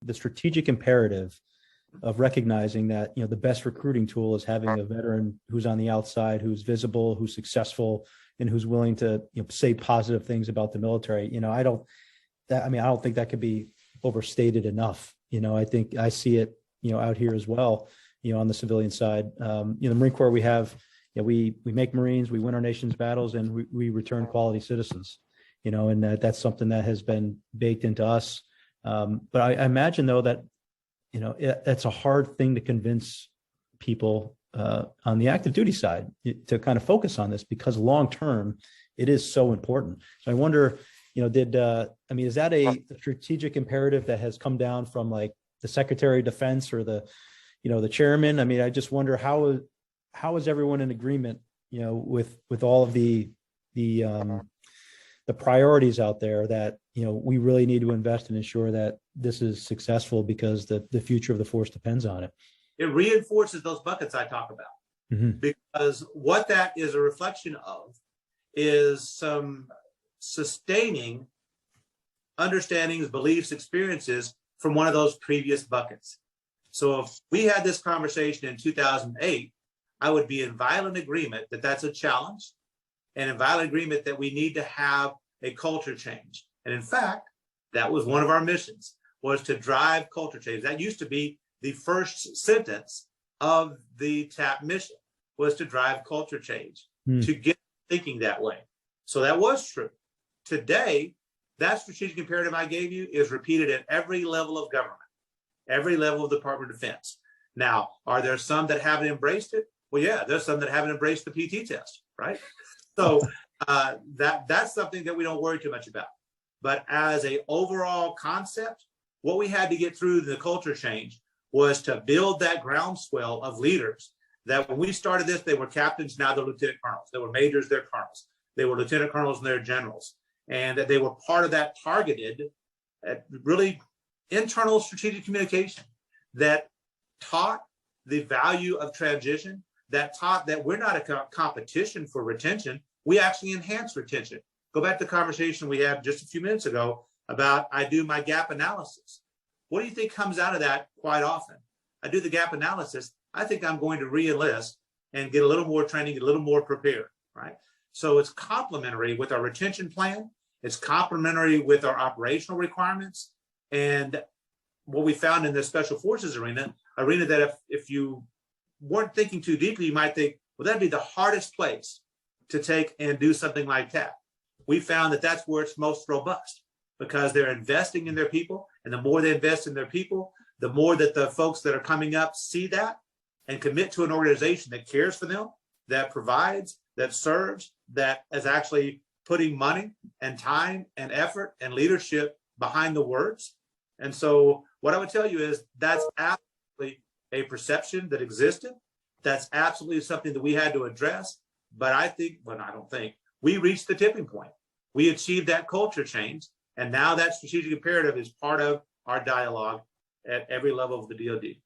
the strategic imperative of recognizing that, the best recruiting tool is having a veteran who's on the outside, who's visible, who's successful, and who's willing to say positive things about the military. I don't think that could be overstated enough. I think I see it, out here as well, on the civilian side. The Marine Corps, we have, we make Marines, we win our nation's battles, and we return quality citizens, and that's something that has been baked into us. But I imagine, though, that, that's a hard thing to convince people on the active duty side to kind of focus on this, because long-term it is so important. So I wonder, is that a strategic imperative that has come down from like the Secretary of Defense or the chairman? I just wonder how is everyone in agreement, with all of the priorities out there that, we really need to invest and ensure that this is successful, because the future of the force depends on it. It reinforces those buckets I talk about, because what that is a reflection of is some sustaining understandings, beliefs, experiences from one of those previous buckets. So if we had this conversation in 2008, I would be in violent agreement that that's a challenge, and in violent agreement that we need to have a culture change. And in fact, that was one of our missions, was to drive culture change. That used to be the first sentence of the TAP mission, was to drive culture change, to get thinking that way. So that was true. Today, that strategic imperative I gave you is repeated at every level of government, every level of the Department of Defense. Now, are there some that haven't embraced it? Well, yeah, there's some that haven't embraced the PT test, right? So that's something that we don't worry too much about. But as an overall concept, what we had to get through the culture change was to build that groundswell of leaders that when we started this, they were captains, now they're lieutenant colonels. They were majors, they're colonels. They were lieutenant colonels and they're generals. And that they were part of that targeted, really internal strategic communication that taught the value of transition, that taught that we're not a competition for retention. We actually enhance retention. Go back to the conversation we had just a few minutes ago about I do my gap analysis. What do you think comes out of that quite often? I do the gap analysis. I think I'm going to re-enlist and get a little more training, get a little more prepared, right? So it's complementary with our retention plan. It's complementary with our operational requirements. And what we found in the special forces arena that if you weren't thinking too deeply, you might think, well, that'd be the hardest place to take and do something like that. We found that that's where it's most robust, because they're investing in their people. And the more they invest in their people, the more that the folks that are coming up see that and commit to an organization that cares for them, that provides, that serves, that is actually putting money and time and effort and leadership behind the words. And so what I would tell you is that's absolutely a perception that existed. That's absolutely something that we had to address. But I don't think, we reached the tipping point. We achieved that culture change. And now that strategic imperative is part of our dialogue at every level of the DoD.